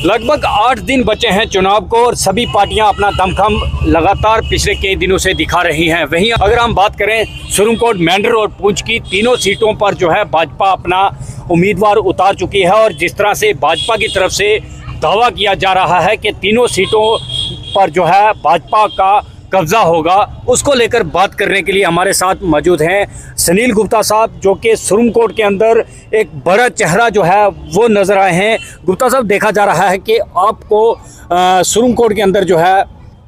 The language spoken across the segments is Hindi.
लगभग 8 दिन बचे हैं चुनाव को और सभी पार्टियां अपना दमखम लगातार पिछले कई दिनों से दिखा रही हैं। वहीं अगर हम बात करें सुरनकोट, मेंढर और पुंछ की तीनों सीटों पर जो है भाजपा अपना उम्मीदवार उतार चुकी है और जिस तरह से भाजपा की तरफ से दावा किया जा रहा है कि तीनों सीटों पर जो है भाजपा का कब्जा होगा, उसको लेकर बात करने के लिए हमारे साथ मौजूद हैं सुनील गुप्ता साहब, जो कि सुरनकोट के अंदर एक बड़ा चेहरा जो है वो नज़र आए हैं। गुप्ता साहब, देखा जा रहा है कि आपको सुरनकोट के अंदर जो है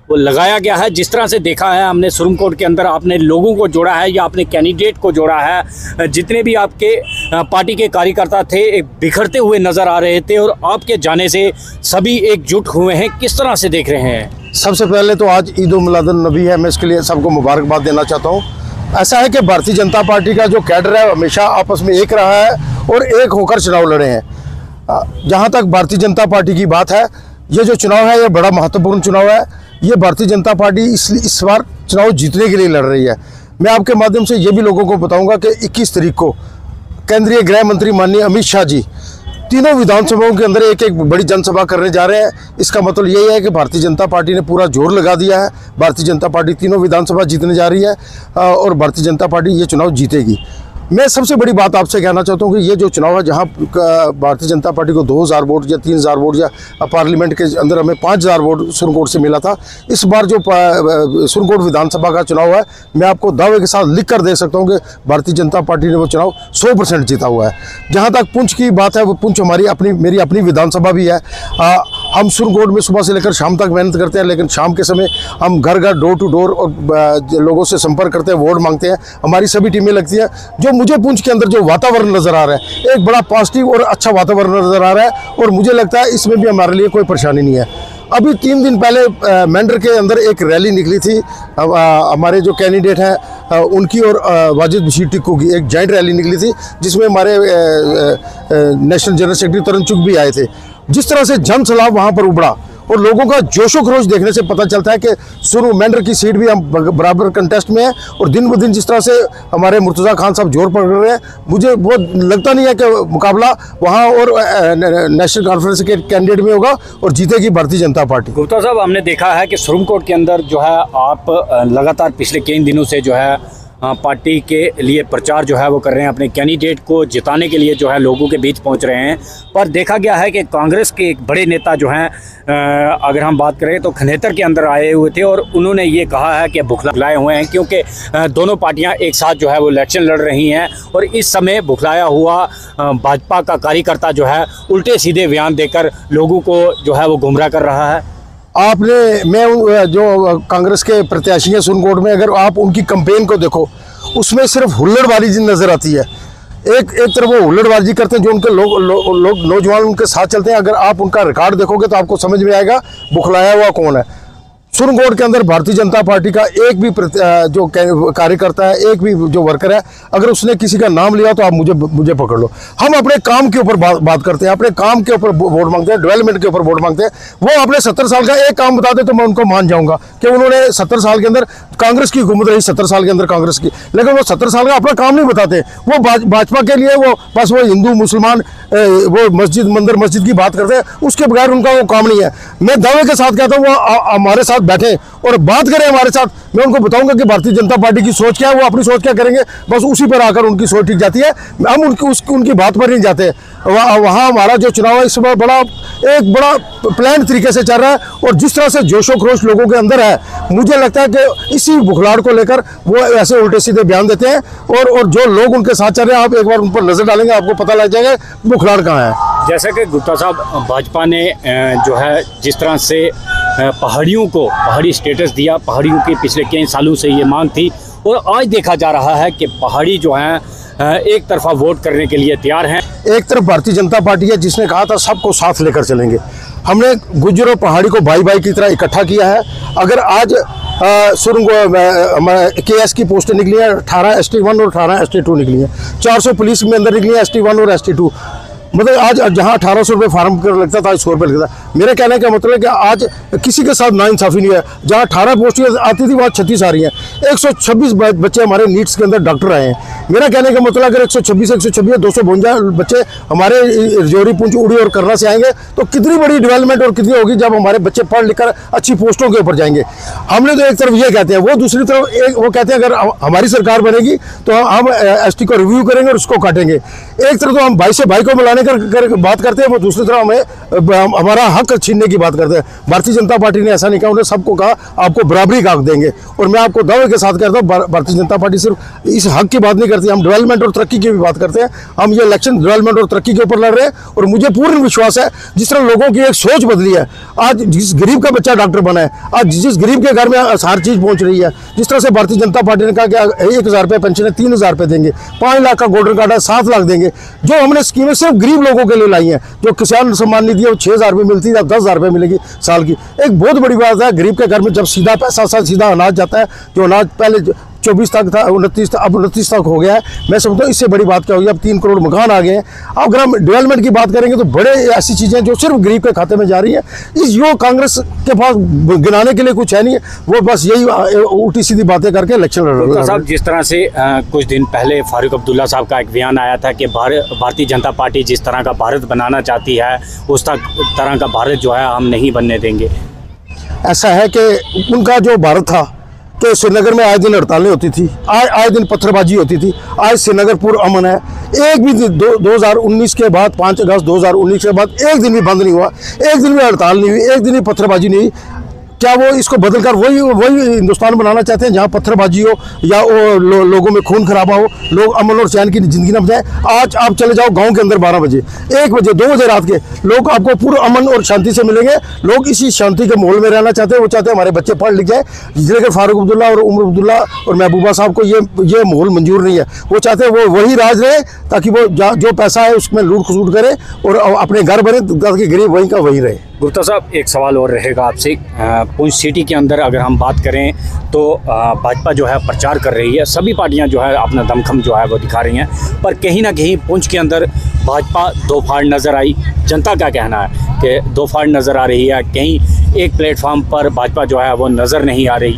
वो लगाया गया है। जिस तरह से देखा है हमने सुरनकोट के अंदर, आपने लोगों को जोड़ा है या आपने कैंडिडेट को जोड़ा है, जितने भी आपके पार्टी के कार्यकर्ता थे एक बिखरते हुए नज़र आ रहे थे और आपके जाने से सभी एकजुट हुए हैं। किस तरह से देख रहे हैं? सबसे पहले तो आज ईद उल मिलादुन नबी है, मैं इसके लिए सबको मुबारकबाद देना चाहता हूँ। ऐसा है कि भारतीय जनता पार्टी का जो कैडर है हमेशा आपस में एक रहा है और एक होकर चुनाव लड़े हैं। जहाँ तक भारतीय जनता पार्टी की बात है, ये जो चुनाव है ये बड़ा महत्वपूर्ण चुनाव है। ये भारतीय जनता पार्टी इस बार चुनाव जीतने के लिए लड़ रही है। मैं आपके माध्यम से ये भी लोगों को बताऊँगा कि 21 तारीख को केंद्रीय गृह मंत्री माननीय अमित शाह जी तीनों विधानसभाओं के अंदर एक एक बड़ी जनसभा करने जा रहे हैं। इसका मतलब यही है कि भारतीय जनता पार्टी ने पूरा जोर लगा दिया है। भारतीय जनता पार्टी तीनों विधानसभा जीतने जा रही है और भारतीय जनता पार्टी ये चुनाव जीतेगी। मैं सबसे बड़ी बात आपसे कहना चाहता हूँ कि ये जो चुनाव है, जहाँ भारतीय जनता पार्टी को 2000 वोट या 3000 वोट या पार्लियामेंट के अंदर हमें 5000 वोट सुरनकोट से मिला था, इस बार जो सुरनकोट विधानसभा का चुनाव है, मैं आपको दावे के साथ लिख कर दे सकता हूँ कि भारतीय जनता पार्टी ने वो चुनाव 100% जीता हुआ है। जहाँ तक पुंछ की बात है, वो पुंछ मेरी अपनी विधानसभा भी है। हम सुरनकोट में सुबह से लेकर शाम तक मेहनत करते हैं, लेकिन शाम के समय हम घर घर डोर टू डोर और लोगों से संपर्क करते हैं, वोट मांगते हैं। हमारी सभी टीमें लगती हैं। जो मुझे पुंछ के अंदर जो वातावरण नज़र आ रहा है, एक बड़ा पॉजिटिव और अच्छा वातावरण नज़र आ रहा है और मुझे लगता है इसमें भी हमारे लिए कोई परेशानी नहीं है। अभी 3 दिन पहले मेंढर के अंदर एक रैली निकली थी, हमारे जो कैंडिडेट हैं उनकी और वाजिद बशीर टिक्कू की एक जॉइंट रैली निकली थी, जिसमें हमारे नेशनल जनरल सेक्रेटरी तरन चुग भी आए थे। जिस तरह से जन सैलाब वहाँ पर उबड़ा और लोगों का जोशो खरोश देखने से पता चलता है कि मेंढर की सीट भी हम बराबर कंटेस्ट में है और दिन ब दिन जिस तरह से हमारे मुर्तज़ा खान साहब जोर पकड़ रहे हैं, मुझे वो लगता नहीं है कि मुकाबला वहाँ और नेशनल कॉन्फ्रेंस के कैंडिडेट में होगा और जीतेगी भारतीय जनता पार्टी। गुप्ता साहब, हमने देखा है कि सुरनकोट के अंदर जो है आप लगातार पिछले कई दिनों से जो है पार्टी के लिए प्रचार जो है वो कर रहे हैं, अपने कैंडिडेट को जिताने के लिए जो है लोगों के बीच पहुंच रहे हैं। पर देखा गया है कि कांग्रेस के एक बड़े नेता जो हैं, अगर हम बात करें तो खनेतर के अंदर आए हुए थे और उन्होंने ये कहा है कि बुखलाए हुए हैं, क्योंकि दोनों पार्टियां एक साथ जो है वो इलेक्शन लड़ रही हैं और इस समय बुखलाया हुआ भाजपा का कार्यकर्ता जो है उल्टे सीधे बयान देकर लोगों को जो है वो गुमराह कर रहा है। मैं जो कांग्रेस के प्रत्याशी हैं सुरनकोट में, अगर आप उनकी कैंपेन को देखो, उसमें सिर्फ हुल्लड़बाजी नज़र आती है। एक तरफ वो हुल्लड़बाजी करते हैं, जो उनके लोग नौजवान उनके साथ चलते हैं। अगर आप उनका रिकॉर्ड देखोगे तो आपको समझ में आएगा बुखलाया हुआ कौन है। सुरनकोट के अंदर भारतीय जनता पार्टी का एक भी जो कार्यकर्ता है, एक भी जो वर्कर है, अगर उसने किसी का नाम लिया तो आप मुझे पकड़ लो। हम अपने काम के ऊपर बात करते हैं, अपने काम के ऊपर वोट मांगते हैं, डेवलपमेंट के ऊपर वोट मांगते हैं। वो अपने 70 साल का एक काम बताते तो मैं उनको मान जाऊंगा कि उन्होंने 70 साल के अंदर कांग्रेस की हुकूमत रही, 70 साल के अंदर कांग्रेस की, लेकिन वो 70 साल का अपना काम नहीं बताते। वो भाजपा के लिए वो बस वो हिंदू मुसलमान वो मस्जिद की बात करते हैं, उसके बगैर उनका वो काम नहीं है। मैं दावे के साथ कहता हूँ वो हमारे साथ बैठे और बात करें हमारे साथ। मैं उनको बताऊंगा कि भारतीय जनता पार्टी की सोच क्या है, वो अपनी सोच क्या करेंगे, बस उसी पर आकर उनकी सोच ठीक जाती है। हम उनकी बात पर नहीं जाते। वहाँ हमारा जो चुनाव है इस बार एक बड़ा प्लान तरीके से चल रहा है और जिस तरह से जोशो खरोश लोगों के अंदर है, मुझे लगता है कि इसी बुखलाड़ को लेकर वो ऐसे उल्टे सीधे बयान देते हैं और जो लोग उनके साथ चल रहे हैं, आप एक बार उन पर नजर डालेंगे, आपको पता लग जाएगा बुखलाड़ कहाँ है। जैसा कि गुप्ता साहब, भाजपा ने जो है जिस तरह से पहाड़ियों को पहाड़ी स्टेटस दिया, पहाड़ियों की पिछले कई सालों से ये मांग थी और आज देखा जा रहा है कि पहाड़ी जो हैं एक तरफा वोट करने के लिए तैयार हैं। एक तरफ भारतीय जनता पार्टी है जिसने कहा था सबको साथ लेकर चलेंगे। हमने गुज्जर और पहाड़ी को भाई भाई की तरह इकट्ठा किया है। अगर आज KS की पोस्टें निकली हैं, 18 ST1 और 18 ST2 निकली हैं, 400 पुलिस में अंदर निकली हैं ST1 और ST2। मतलब आज जहाँ 1800 रुपये फार्म कर लगता था, 100 रुपये लगता था। मेरे कहने का मतलब है कि आज किसी के साथ नाइंसाफ़ी नहीं है। जहाँ 18 पोस्टें आती थी वहाँ 36 आ रही हैं। 126 बच्चे हमारे नीट्स के अंदर डॉक्टर आए हैं। मेरा कहने का मतलब अगर 126 252 बच्चे हमारे रजौरी, पुंछ, उड़ी और करना से आएंगे तो कितनी बड़ी डेवलपमेंट और कितनी होगी जब हमारे बच्चे पढ़ लिख कर अच्छी पोस्टों के ऊपर जाएंगे। हमने तो एक तरफ ये कहते हैं, वो दूसरी तरफ वो कहते हैं अगर हमारी सरकार बनेगी तो हम ST को रिव्यू करेंगे और उसको काटेंगे। एक तरफ तो हम भाई से भाई को मिलाने कर बात करते हैं, वो दूसरी तरफ हमें हमारा हक छीनने की बात करते हैं। भारतीय जनता पार्टी ने ऐसा नहीं कहा, उन्होंने सबको कहा आपको बराबरी का हक देंगे। और मैं आपको दावे के साथ कहता हूँ भारतीय जनता पार्टी सिर्फ इस हक की बात नहीं करती, हम डेवलपमेंट और तरक्की की भी बात करते हैं। हम ये इलेक्शन डेवलपमेंट और तरक्की के ऊपर लड़ रहे हैं और मुझे पूर्ण विश्वास है जिस तरह लोगों की एक सोच बदली है। आज जिस गरीब का बच्चा डॉक्टर बना है, आज जिस गरीब के घर में हर चीज़ पहुँच रही है, जिस तरह से भारतीय जनता पार्टी ने कहा कि 1000 रुपये पेंशन है, 3000 रुपये देंगे, 5 लाख का गोल्डन कार्ड है, 7 लाख देंगे। जो हमने स्कीमें सिर्फ गरीब लोगों के लिए लाई हैं, जो किसान सम्मान निधि है वो 6000 रुपये मिलती है, 10,000 रुपये मिलेगी साल की। एक बहुत बड़ी बात है, गरीब के घर में जब सीधा पैसा सीधा अनाज जाता है, जो अनाज पहले 24 तक था, 29 तक, अब 29 तक हो गया है। मैं समझता हूँ इससे बड़ी बात क्या होगी, अब 3 करोड़ मकान आ गए हैं। अब अगर हम डेवलपमेंट की बात करेंगे तो बड़े ऐसी चीज़ें जो सिर्फ गरीब के खाते में जा रही है, इस यो कांग्रेस के पास गिनाने के लिए कुछ है नहीं, वो बस यही उल्टी सीधी बातें करके इलेक्शन लड़ रहे हैं। साहब, जिस तरह से कुछ दिन पहले फारूक अब्दुल्ला साहब का एक बयान आया था कि भारतीय जनता पार्टी जिस तरह का भारत बनाना चाहती है उस तरह का भारत जो है हम नहीं बनने देंगे। ऐसा है कि उनका जो भारत था कि श्रीनगर में आए दिन हड़तालें होती थी, आए दिन पत्थरबाजी होती थी, आज श्रीनगर पूर्ण अमन है। एक भी 2019 के बाद 5 अगस्त 2019 के बाद एक दिन भी बंद नहीं हुआ, एक दिन भी हड़ताल नहीं हुई, एक दिन भी पत्थरबाजी नहीं हुई। क्या वो इसको बदलकर वही हिंदुस्तान बनाना चाहते हैं जहाँ पत्थरबाजी हो या लोगों में खून खराबा हो, लोग अमन और चैन की जिंदगी न बचाएं? आज आप चले जाओ गांव के अंदर 12 बजे, 1 बजे, 2 बजे रात के लोग आपको पूरा अमन और शांति से मिलेंगे। लोग इसी शांति के माहौल में रहना चाहते हैं, वो चाहते हैं हमारे बच्चे पढ़ लिख जाए। लेकिन फारूक अब्दुल्ला और उमर अब्दुल्ला और महबूबा साहब को ये माहौल मंजूर नहीं है। वो चाहते हैं वो वही राज रहे ताकि वो जो पैसा है उसमें लूट खसूट करे और अपने घर बने ताकि गरीब वहीं का वही रहे। गुप्ता साहब, एक सवाल और रहेगा आपसे। पुंछ सिटी के अंदर अगर हम बात करें तो भाजपा जो है प्रचार कर रही है, सभी पार्टियां जो है अपना दमखम जो है वो दिखा रही हैं, पर कहीं ना कहीं पुंछ के अंदर भाजपा दो फाड़ नज़र आई। जनता का कहना है कि दो फाड़ नज़र आ रही है, कहीं एक प्लेटफार्म पर भाजपा जो है वो नज़र नहीं आ रही,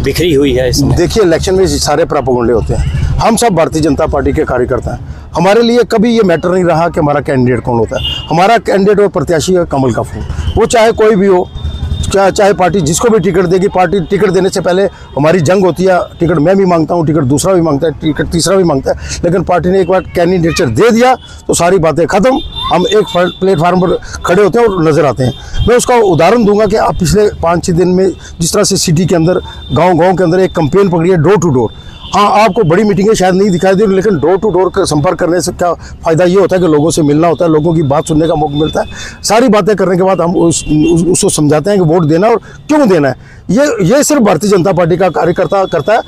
बिखरी हुई है इसमें। देखिए, इलेक्शन में सारे प्रोपेगेंडे होते हैं। हम सब भारतीय जनता पार्टी के कार्यकर्ता हैं। हमारे लिए कभी ये मैटर नहीं रहा कि हमारा कैंडिडेट कौन होता है। हमारा कैंडिडेट और प्रत्याशी है कमल का फूल, वो चाहे कोई भी हो, चाहे पार्टी जिसको भी टिकट देगी। पार्टी टिकट देने से पहले हमारी जंग होती है, टिकट मैं भी मांगता हूँ, टिकट दूसरा भी मांगता है, टिकट तीसरा भी मांगता है। लेकिन पार्टी ने एक बार कैंडिडेचर दे दिया तो सारी बातें ख़त्म। हम एक प्लेटफार्म पर खड़े होते हैं और नज़र आते हैं। मैं उसका उदाहरण दूंगा कि आप पिछले 5-6 दिन में जिस तरह से सिटी के अंदर, गाँव के अंदर एक कंपेन पकड़ी है, डोर टू डोर। हाँ, आपको बड़ी मीटिंगें शायद नहीं दिखाई दे, लेकिन डोर टू डोर का संपर्क करने से क्या फ़ायदा ये होता है कि लोगों से मिलना होता है, लोगों की बात सुनने का मौका मिलता है। सारी बातें करने के बाद हम उसको समझाते हैं कि वोट देना और क्यों देना है। ये सिर्फ भारतीय जनता पार्टी का कार्यकर्ता करता है।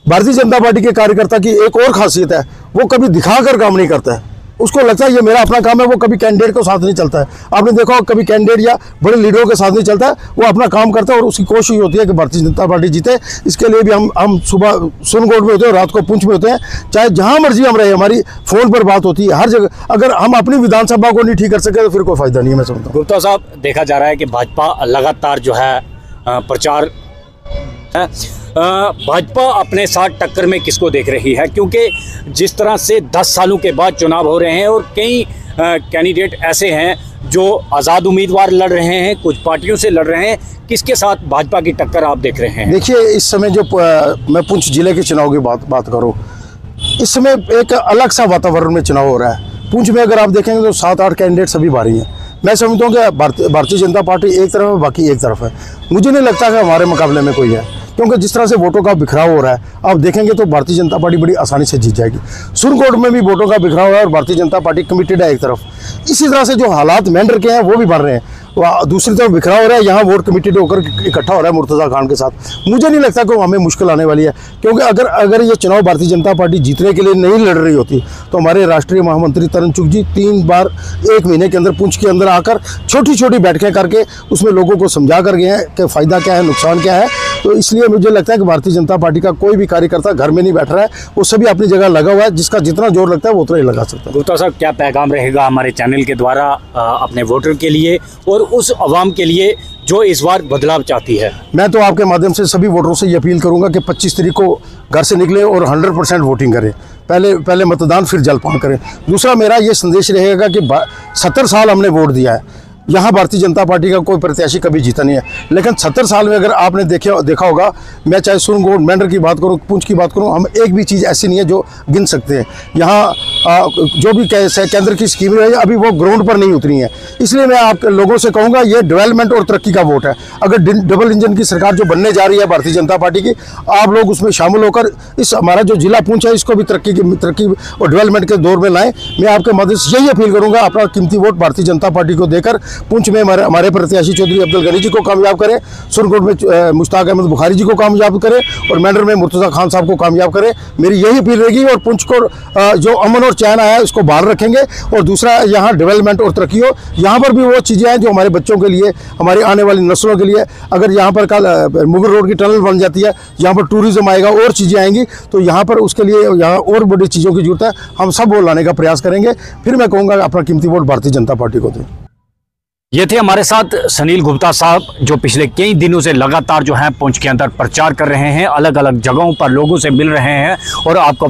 भारतीय जनता पार्टी के कार्यकर्ता की एक और खासियत है, वो कभी दिखाकर काम नहीं करता है। उसको लगता है ये मेरा अपना काम है, वो कभी कैंडिडेट के साथ नहीं चलता है। आपने देखा कभी कैंडिडेट या बड़े लीडरों के साथ नहीं चलता है, वो अपना काम करता है और उसकी कोशिश होती है कि भारतीय जनता पार्टी जीते। इसके लिए भी हम सुबह सुरनकोट में होते हैं, रात को पुंछ में होते हैं, चाहे जहां मर्जी हम रहे, हमारी फ़ोन पर बात होती है हर जगह। अगर हम अपनी विधानसभा को नहीं ठीक कर सके तो फिर कोई फ़ायदा नहीं है, मैं समझता हूँ। गुप्ता साहब, देखा जा रहा है कि भाजपा लगातार जो है प्रचार है, भाजपा अपने साथ टक्कर में किसको देख रही है? क्योंकि जिस तरह से 10 सालों के बाद चुनाव हो रहे हैं और कई कैंडिडेट ऐसे हैं जो आज़ाद उम्मीदवार लड़ रहे हैं, कुछ पार्टियों से लड़ रहे हैं, किसके साथ भाजपा की टक्कर आप देख रहे हैं? देखिए, इस समय जो मैं पुंछ जिले के चुनाव की बात करूँ, इस समय एक अलग सा वातावरण में चुनाव हो रहा है। पुंछ में अगर आप देखेंगे तो 7-8 कैंडिडेट सभी भारी हैं। मैं समझता हूँ कि भारतीय जनता पार्टी एक तरफ है, बाकी एक तरफ है। मुझे नहीं लगता कि हमारे मुकाबले में कोई है, क्योंकि जिस तरह से वोटों का बिखराव हो रहा है, आप देखेंगे तो भारतीय जनता पार्टी बड़ी आसानी से जीत जाएगी। सुरनकोट में भी वोटों का बिखराव है और भारतीय जनता पार्टी कमिटेड है एक तरफ। इसी तरह से जो हालात मेंढर के हैं वो भी बढ़ रहे हैं, दूसरी तरफ बिखराव हो रहा है, यहाँ वोट कमिटेड होकर इकट्ठा हो रहा है मुर्तज़ा खान के साथ। मुझे नहीं लगता कि हमें मुश्किल आने वाली है, क्योंकि अगर ये चुनाव भारतीय जनता पार्टी जीतने के लिए नहीं लड़ रही होती तो हमारे राष्ट्रीय महामंत्री तरन चुग जी 3 बार 1 महीने के अंदर पुंछ के अंदर आकर छोटी छोटी बैठकें करके उसमें लोगों को समझा कर गए हैं कि फ़ायदा क्या है, नुकसान क्या है। तो इसलिए मुझे लगता है कि भारतीय जनता पार्टी का कोई भी कार्यकर्ता घर में नहीं बैठ रहा है, वो सभी अपनी जगह लगा हुआ है, जिसका जितना जोर लगता है वो उतना ही लगा सकता है। गुप्ता साहब, क्या पैगाम रहेगा हमारे चैनल के द्वारा अपने वोटर के लिए और उस अवाम के लिए जो इस बार बदलाव चाहती है? मैं तो आपके माध्यम से सभी वोटरों से ये अपील करूंगा कि 25 तारीख को घर से निकलें और 100% वोटिंग करें। पहले मतदान, फिर जलपान करें। दूसरा मेरा ये संदेश रहेगा कि 70 साल हमने वोट दिया है, यहाँ भारतीय जनता पार्टी का कोई प्रत्याशी कभी जीता नहीं है, लेकिन 70 साल में अगर आपने देखा होगा, मैं चाहे सुरनकोट मेंढर की बात करूँ, पुंछ की बात करूँ, हम एक भी चीज़ ऐसी नहीं है जो गिन सकते हैं। यहाँ जो भी केंद्र की स्कीमें है अभी वो ग्राउंड पर नहीं उतरी हैं। इसलिए मैं आप लोगों से कहूँगा, ये डेवलपमेंट और तरक्की का वोट है। अगर डबल इंजन की सरकार जो बनने जा रही है भारतीय जनता पार्टी की, आप लोग उसमें शामिल होकर इस हमारा जो जिला पुंछ है इसको भी तरक्की और डेवलपमेंट के दौर में लाएं। मैं आपके माध्यम से यही अपील करूँगा, अपना कीमती वोट भारतीय जनता पार्टी को देकर पुंछ में हमारे प्रत्याशी चौधरी अब्दुल गनी जी को कामयाब करें, सुरनकोट में मुश्ताक अहमद बुखारी जी को कामयाब करें और मेंढर में मुर्तज़ा खान साहब को कामयाब करें। मेरी यही अपील रहेगी। और पुंछ को जो अमन और चैन आया है इसको बहाल रखेंगे। और दूसरा, यहाँ डेवलपमेंट और तरक्की हो, यहाँ पर भी वो चीज़ें हैं जो हमारे बच्चों के लिए, हमारी आने वाली नस्लों के लिए, अगर यहाँ पर कल मुगल रोड की टनल बन जाती है, यहाँ पर टूरिज्म आएगा और चीज़ें आएंगी, तो यहाँ पर उसके लिए यहाँ और बड़ी चीज़ों की जरूरत है। हम सब वो लाने का प्रयास करेंगे। फिर मैं कहूँगा अपना कीमती वोट भारतीय जनता पार्टी को दें। ये थे हमारे साथ सुनील गुप्ता साहब, जो पिछले कई दिनों से लगातार जो है पुंछ के अंदर प्रचार कर रहे हैं, अलग अलग जगहों पर लोगों से मिल रहे हैं और आपको